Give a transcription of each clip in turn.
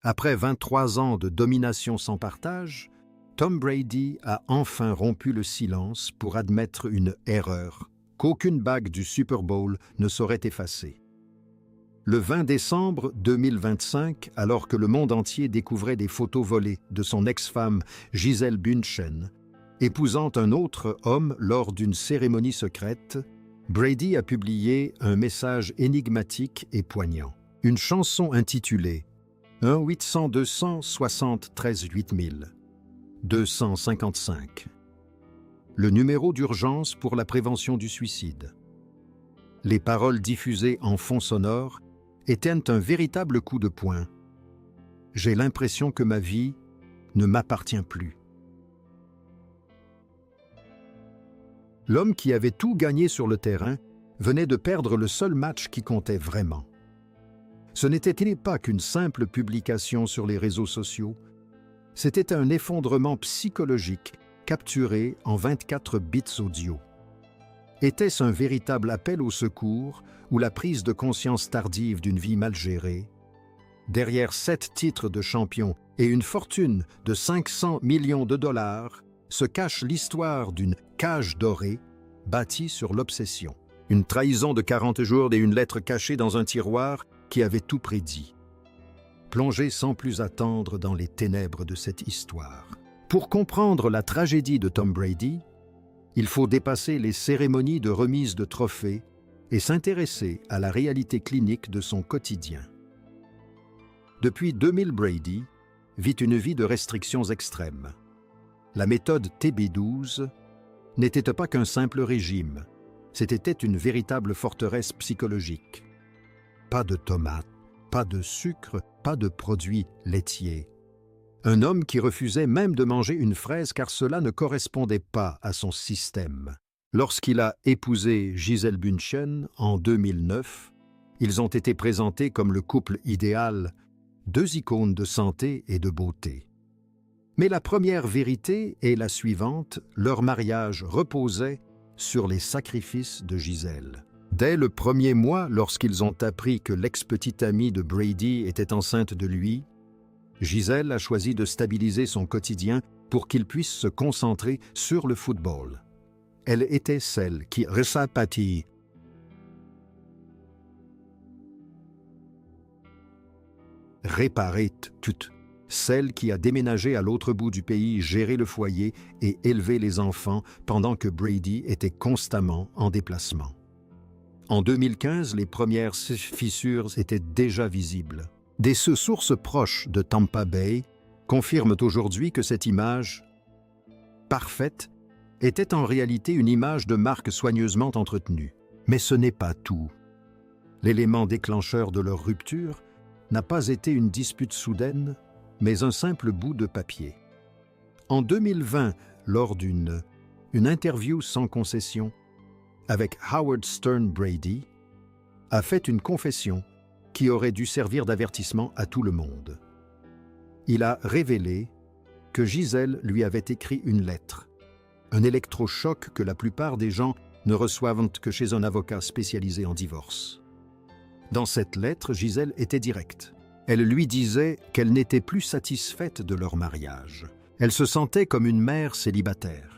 Après 23 ans de domination sans partage, Tom Brady a enfin rompu le silence pour admettre une erreur qu'aucune bague du Super Bowl ne saurait effacer. Le 20 décembre 2025, alors que le monde entier découvrait des photos volées de son ex-femme Gisele Bündchen, épousant un autre homme lors d'une cérémonie secrète, Brady a publié un message énigmatique et poignant. Une chanson intitulée 1-800-273-8000 255. Le numéro d'urgence pour la prévention du suicide. Les paroles diffusées en fond sonore étaient un véritable coup de poing. J'ai l'impression que ma vie ne m'appartient plus. L'homme qui avait tout gagné sur le terrain venait de perdre le seul match qui comptait vraiment. Ce n'était pas qu'une simple publication sur les réseaux sociaux, c'était un effondrement psychologique capturé en 24 bits audio. Était-ce un véritable appel au secours ou la prise de conscience tardive d'une vie mal gérée? Derrière 7 titres de champion et une fortune de 500 millions de dollars se cache l'histoire d'une cage dorée bâtie sur l'obsession. Une trahison de 40 jours et une lettre cachée dans un tiroir qui avait tout prédit. Plongez sans plus attendre dans les ténèbres de cette histoire. Pour comprendre la tragédie de Tom Brady, il faut dépasser les cérémonies de remise de trophées et s'intéresser à la réalité clinique de son quotidien. Depuis 2000, Brady vit une vie de restrictions extrêmes. La méthode TB12 n'était pas qu'un simple régime, c'était une véritable forteresse psychologique. Pas de tomates, pas de sucre, pas de produits laitiers. Un homme qui refusait même de manger une fraise car cela ne correspondait pas à son système. Lorsqu'il a épousé Gisele Bündchen en 2009, ils ont été présentés comme le couple idéal, 2 icônes de santé et de beauté. Mais la première vérité est la suivante, leur mariage reposait sur les sacrifices de Gisele. Dès le premier mois, lorsqu'ils ont appris que l'ex-petite amie de Brady était enceinte de lui, Gisele a choisi de stabiliser son quotidien pour qu'il puisse se concentrer sur le football. Elle était celle qui réparait tout. Celle qui a déménagé à l'autre bout du pays, géré le foyer et élevé les enfants pendant que Brady était constamment en déplacement. En 2015, les premières fissures étaient déjà visibles. Des sources proches de Tampa Bay confirment aujourd'hui que cette image parfaite était en réalité une image de marque soigneusement entretenue. Mais ce n'est pas tout. L'élément déclencheur de leur rupture n'a pas été une dispute soudaine, mais un simple bout de papier. En 2020, lors d'une interview sans concession avec Howard Stern, Brady a fait une confession qui aurait dû servir d'avertissement à tout le monde. Il a révélé que Gisele lui avait écrit une lettre, un électrochoc que la plupart des gens ne reçoivent que chez un avocat spécialisé en divorce. Dans cette lettre, Gisele était directe. Elle lui disait qu'elle n'était plus satisfaite de leur mariage. Elle se sentait comme une mère célibataire.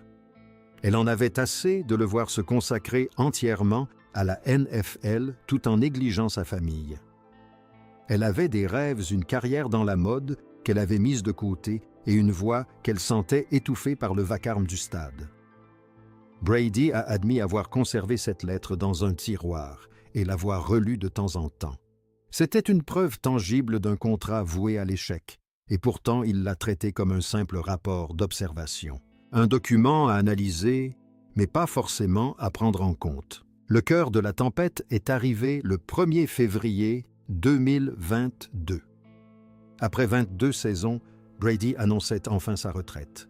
Elle en avait assez de le voir se consacrer entièrement à la NFL tout en négligeant sa famille. Elle avait des rêves, une carrière dans la mode qu'elle avait mise de côté et une voix qu'elle sentait étouffée par le vacarme du stade. Brady a admis avoir conservé cette lettre dans un tiroir et l'avoir relue de temps en temps. C'était une preuve tangible d'un contrat voué à l'échec, et pourtant il l'a traité comme un simple rapport d'observation. Un document à analyser, mais pas forcément à prendre en compte. Le cœur de la tempête est arrivé le 1er février 2022. Après 22 saisons, Brady annonçait enfin sa retraite.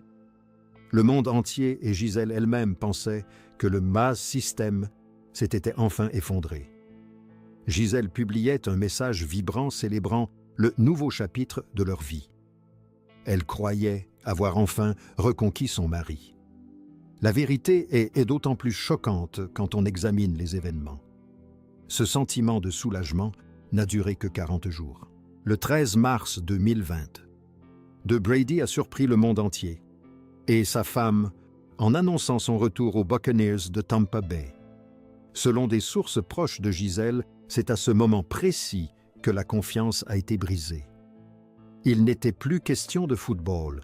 Le monde entier et Gisele elle-même pensaient que le Maz System s'était enfin effondré. Gisele publiait un message vibrant célébrant le nouveau chapitre de leur vie. Elle croyait avoir enfin reconquis son mari. La vérité est d'autant plus choquante quand on examine les événements. Ce sentiment de soulagement n'a duré que 40 jours. Le 13 mars 2020, De Brady a surpris le monde entier et sa femme en annonçant son retour aux Buccaneers de Tampa Bay. Selon des sources proches de Gisèle, c'est à ce moment précis que la confiance a été brisée. Il n'était plus question de football.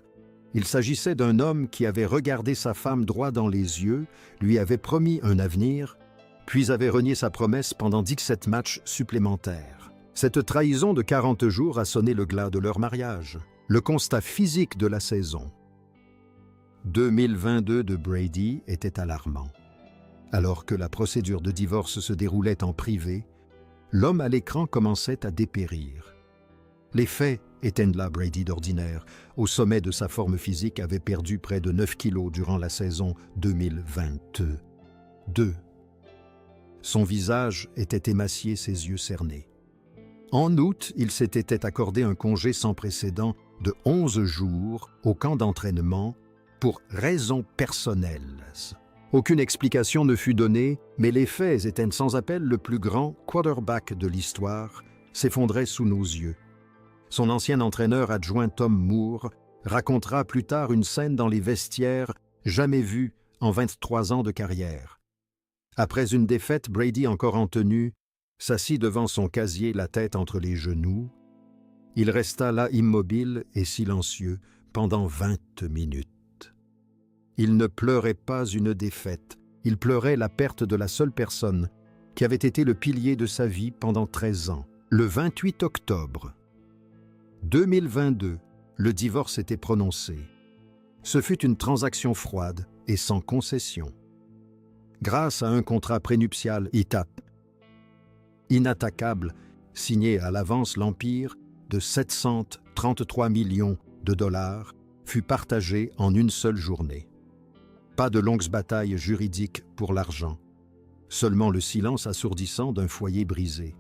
Il s'agissait d'un homme qui avait regardé sa femme droit dans les yeux, lui avait promis un avenir, puis avait renié sa promesse pendant 17 matchs supplémentaires. Cette trahison de 40 jours a sonné le glas de leur mariage. Le constat physique de la saison 2022 de Brady était alarmant. Alors que la procédure de divorce se déroulait en privé, l'homme à l'écran commençait à dépérir. Les faits éteignent là Brady d'ordinaire. Au sommet de sa forme physique, avait perdu près de 9 kilos durant la saison 2022. Son visage était émacié, ses yeux cernés. En août, il s'était accordé un congé sans précédent de 11 jours au camp d'entraînement pour raisons personnelles. Aucune explication ne fut donnée, mais les faits éteignent sans appel. Le plus grand quarterback de l'histoire s'effondrait sous nos yeux. Son ancien entraîneur adjoint Tom Moore racontera plus tard une scène dans les vestiaires jamais vue en 23 ans de carrière. Après une défaite, Brady, encore en tenue, s'assit devant son casier, la tête entre les genoux. Il resta là immobile et silencieux pendant 20 minutes. Il ne pleurait pas une défaite, il pleurait la perte de la seule personne qui avait été le pilier de sa vie pendant 13 ans. Le 28 octobre 2022, le divorce était prononcé. Ce fut une transaction froide et sans concession. Grâce à un contrat prénuptial inattaquable, signé à l'avance, l'empire de 733 millions de dollars fut partagé en une seule journée. Pas de longues batailles juridiques pour l'argent, seulement le silence assourdissant d'un foyer brisé.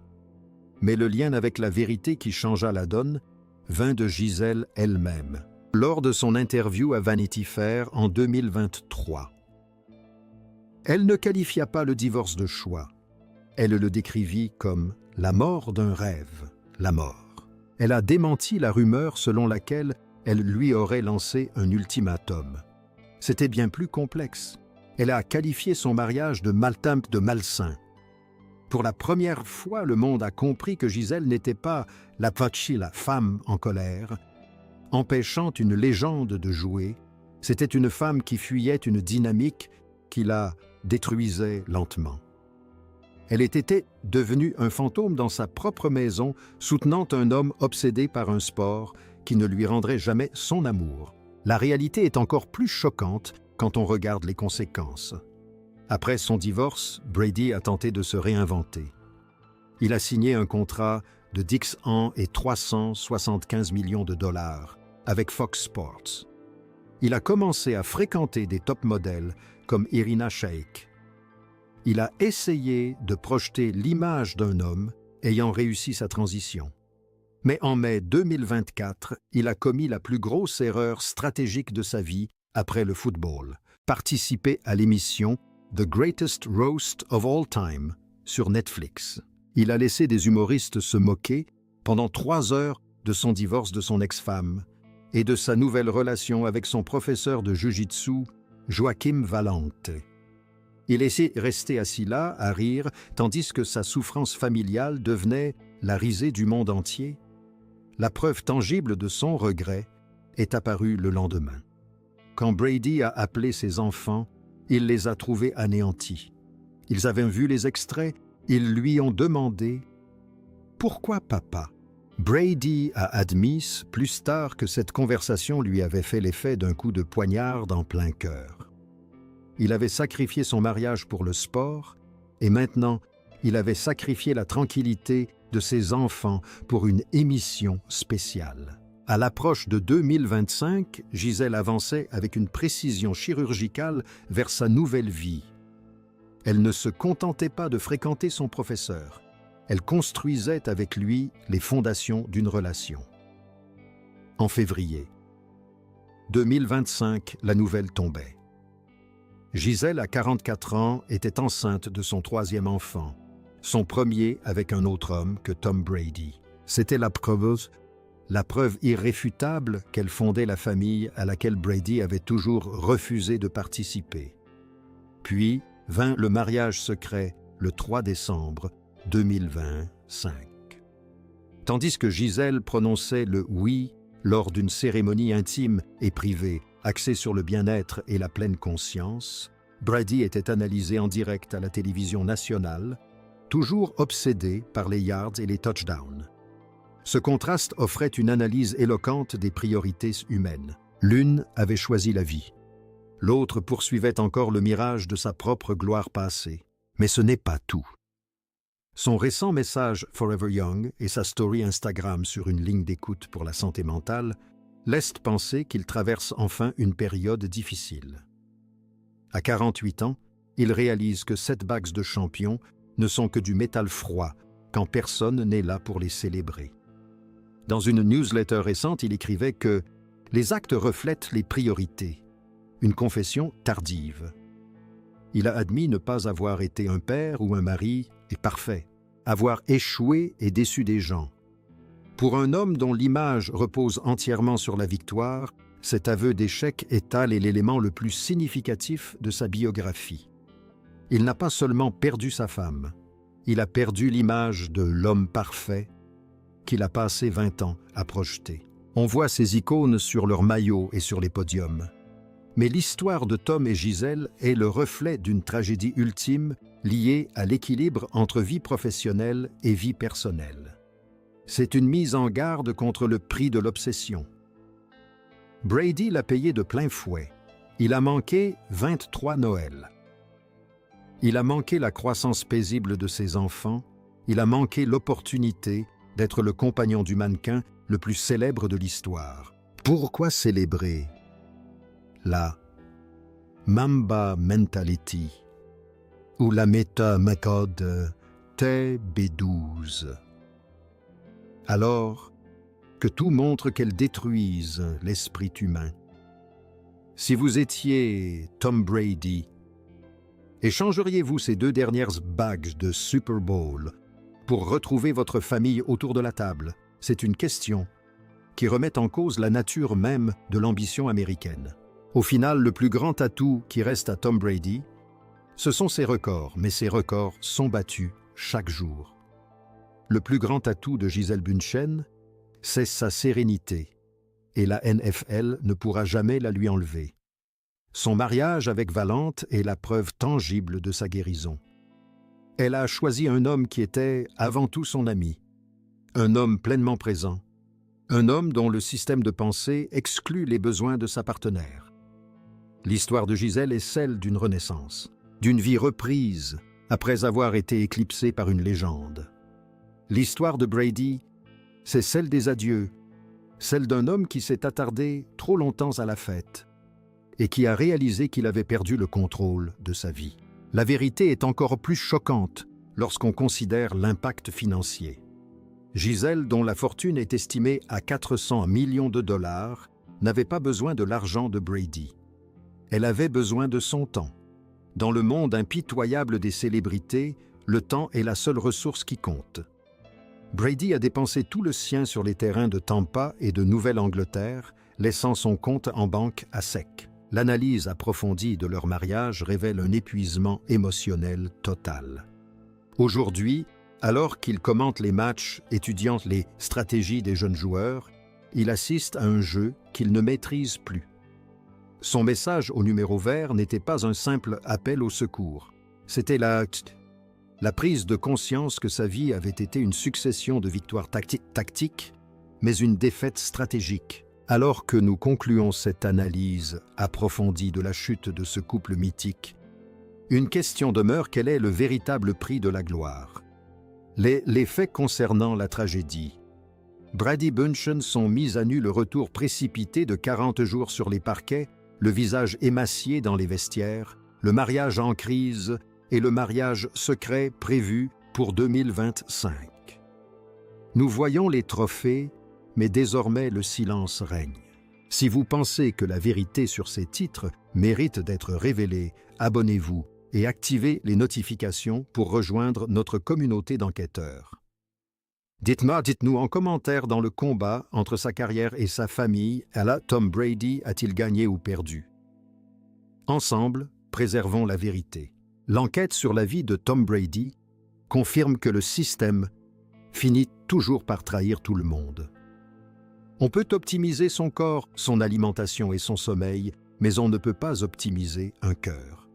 Mais le lien avec la vérité qui changea la donne vint de Gisèle elle-même, lors de son interview à Vanity Fair en 2023. Elle ne qualifia pas le divorce de choix. Elle le décrivit comme la mort d'un rêve, la mort. Elle a démenti la rumeur selon laquelle elle lui aurait lancé un ultimatum. C'était bien plus complexe. Elle a qualifié son mariage de malsain. Pour la première fois, le monde a compris que Gisèle n'était pas la femme en colère, empêchant une légende de jouer. C'était une femme qui fuyait une dynamique qui la détruisait lentement. Elle était devenue un fantôme dans sa propre maison, soutenant un homme obsédé par un sport qui ne lui rendrait jamais son amour. La réalité est encore plus choquante quand on regarde les conséquences. Après son divorce, Brady a tenté de se réinventer. Il a signé un contrat de 10 ans et 375 millions de dollars avec Fox Sports. Il a commencé à fréquenter des top modèles comme Irina Shayk. Il a essayé de projeter l'image d'un homme ayant réussi sa transition. Mais en mai 2024, il a commis la plus grosse erreur stratégique de sa vie après le football, participer à l'émission The Greatest Roast of All Time sur Netflix. Il a laissé des humoristes se moquer pendant 3 heures de son divorce de son ex-femme et de sa nouvelle relation avec son professeur de jiu-jitsu, Joaquim Valente. Il est resté assis là, à rire, tandis que sa souffrance familiale devenait la risée du monde entier. La preuve tangible de son regret est apparue le lendemain. Quand Brady a appelé ses enfants, il les a trouvés anéantis. Ils avaient vu les extraits, ils lui ont demandé « Pourquoi papa ?» Brady a admis plus tard que cette conversation lui avait fait l'effet d'un coup de poignard en plein cœur. Il avait sacrifié son mariage pour le sport et maintenant, il avait sacrifié la tranquillité de ses enfants pour une émission spéciale. À l'approche de 2025, Gisèle avançait avec une précision chirurgicale vers sa nouvelle vie. Elle ne se contentait pas de fréquenter son professeur. Elle construisait avec lui les fondations d'une relation. En février 2025, la nouvelle tombait. Gisèle, à 44 ans, était enceinte de son 3e enfant, son premier avec un autre homme que Tom Brady. C'était la preuve irréfutable qu'elle fondait la famille à laquelle Brady avait toujours refusé de participer. Puis vint le mariage secret le 3 décembre 2025. Tandis que Gisèle prononçait le « oui » lors d'une cérémonie intime et privée, axée sur le bien-être et la pleine conscience, Brady était analysé en direct à la télévision nationale, toujours obsédé par les yards et les touchdowns. Ce contraste offrait une analyse éloquente des priorités humaines. L'une avait choisi la vie. L'autre poursuivait encore le mirage de sa propre gloire passée. Mais ce n'est pas tout. Son récent message Forever Young et sa story Instagram sur une ligne d'écoute pour la santé mentale laissent penser qu'il traverse enfin une période difficile. À 48 ans, il réalise que 7 bagues de champion ne sont que du métal froid quand personne n'est là pour les célébrer. Dans une newsletter récente, il écrivait que « les actes reflètent les priorités », une confession tardive. Il a admis ne pas avoir été un père ou un mari et parfait, avoir échoué et déçu des gens. Pour un homme dont l'image repose entièrement sur la victoire, cet aveu d'échec étale est l'élément le plus significatif de sa biographie. Il n'a pas seulement perdu sa femme, il a perdu l'image de l'homme parfait qu'il a passé 20 ans à projeter. On voit ces icônes sur leurs maillots et sur les podiums. Mais l'histoire de Tom et Gisèle est le reflet d'une tragédie ultime liée à l'équilibre entre vie professionnelle et vie personnelle. C'est une mise en garde contre le prix de l'obsession. Brady l'a payé de plein fouet. Il a manqué 23 Noëls. Il a manqué la croissance paisible de ses enfants. Il a manqué l'opportunité d'être le compagnon du mannequin le plus célèbre de l'histoire. Pourquoi célébrer la Mamba Mentality ou la méta-méthode TB12? Alors que tout montre qu'elle détruise l'esprit humain. Si vous étiez Tom Brady, échangeriez-vous ces 2 dernières bagues de Super Bowl pour retrouver votre famille autour de la table? C'est une question qui remet en cause la nature même de l'ambition américaine. Au final, le plus grand atout qui reste à Tom Brady, ce sont ses records, mais ces records sont battus chaque jour. Le plus grand atout de Gisèle Bündchen, c'est sa sérénité, et la NFL ne pourra jamais la lui enlever. Son mariage avec Valente est la preuve tangible de sa guérison. Elle a choisi un homme qui était avant tout son ami, un homme pleinement présent, un homme dont le système de pensée exclut les besoins de sa partenaire. L'histoire de Gisèle est celle d'une renaissance, d'une vie reprise après avoir été éclipsée par une légende. L'histoire de Brady, c'est celle des adieux, celle d'un homme qui s'est attardé trop longtemps à la fête et qui a réalisé qu'il avait perdu le contrôle de sa vie. La vérité est encore plus choquante lorsqu'on considère l'impact financier. Gisèle, dont la fortune est estimée à 400 millions de dollars, n'avait pas besoin de l'argent de Brady. Elle avait besoin de son temps. Dans le monde impitoyable des célébrités, le temps est la seule ressource qui compte. Brady a dépensé tout le sien sur les terrains de Tampa et de Nouvelle-Angleterre, laissant son compte en banque à sec. L'analyse approfondie de leur mariage révèle un épuisement émotionnel total. Aujourd'hui, alors qu'il commente les matchs, étudiant les stratégies des jeunes joueurs, il assiste à un jeu qu'il ne maîtrise plus. Son message au numéro vert n'était pas un simple appel au secours. C'était la prise de conscience que sa vie avait été une succession de victoires tactiques, mais une défaite stratégique. Alors que nous concluons cette analyse approfondie de la chute de ce couple mythique, une question demeure: quel est le véritable prix de la gloire? Les faits concernant la tragédie. Brady Bündchen sont mis à nu le retour précipité de 40 jours sur les parquets, le visage émacié dans les vestiaires, le mariage en crise et le mariage secret prévu pour 2025. Nous voyons les trophées, mais désormais le silence règne. Si vous pensez que la vérité sur ces titres mérite d'être révélée, abonnez-vous et activez les notifications pour rejoindre notre communauté d'enquêteurs. Dites-nous en commentaire dans le combat entre sa carrière et sa famille, Tom Brady a-t-il gagné ou perdu? Ensemble, préservons la vérité. L'enquête sur la vie de Tom Brady confirme que le système finit toujours par trahir tout le monde. On peut optimiser son corps, son alimentation et son sommeil, mais on ne peut pas optimiser un cœur.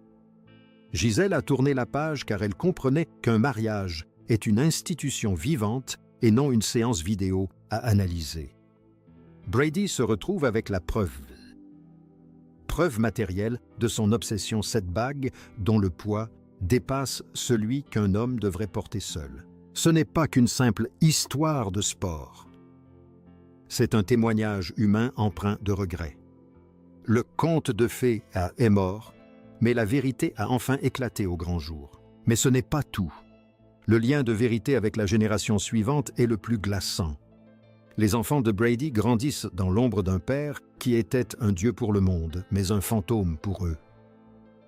Gisèle a tourné la page car elle comprenait qu'un mariage est une institution vivante et non une séance vidéo à analyser. Brady se retrouve avec la preuve matérielle de son obsession, cette bague dont le poids dépasse celui qu'un homme devrait porter seul. Ce n'est pas qu'une simple histoire de sport. C'est un témoignage humain empreint de regret. Le conte de fées est mort, mais la vérité a enfin éclaté au grand jour. Mais ce n'est pas tout. Le lien de vérité avec la génération suivante est le plus glaçant. Les enfants de Brady grandissent dans l'ombre d'un père qui était un dieu pour le monde, mais un fantôme pour eux.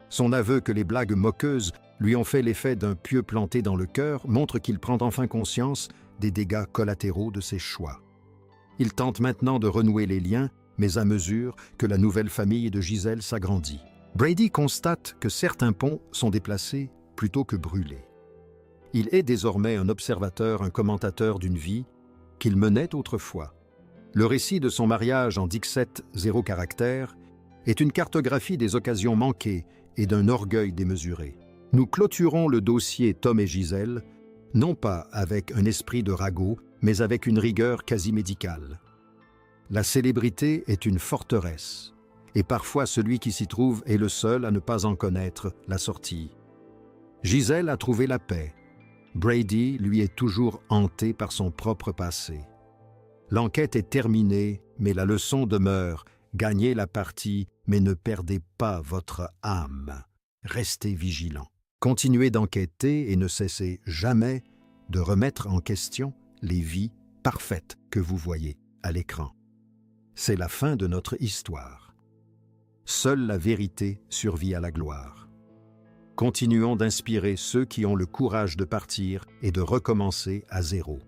Son aveu que les blagues moqueuses lui ont fait l'effet d'un pieu planté dans le cœur montre qu'il prend enfin conscience des dégâts collatéraux de ses choix. Il tente maintenant de renouer les liens, mais à mesure que la nouvelle famille de Gisèle s'agrandit. Brady constate que certains ponts sont déplacés plutôt que brûlés. Il est désormais un observateur, un commentateur d'une vie qu'il menait autrefois. Le récit de son mariage en Dixit 0 caractère est une cartographie des occasions manquées et d'un orgueil démesuré. Nous clôturons le dossier Tom et Gisèle, non pas avec un esprit de ragot, mais avec une rigueur quasi médicale. La célébrité est une forteresse, et parfois celui qui s'y trouve est le seul à ne pas en connaître la sortie. Gisèle a trouvé la paix. Brady, lui, est toujours hanté par son propre passé. L'enquête est terminée, mais la leçon demeure. Gagnez la partie, mais ne perdez pas votre âme. Restez vigilants. Continuez d'enquêter et ne cessez jamais de remettre en question les vies parfaites que vous voyez à l'écran. C'est la fin de notre histoire. Seule la vérité survit à la gloire. Continuons d'inspirer ceux qui ont le courage de partir et de recommencer à zéro.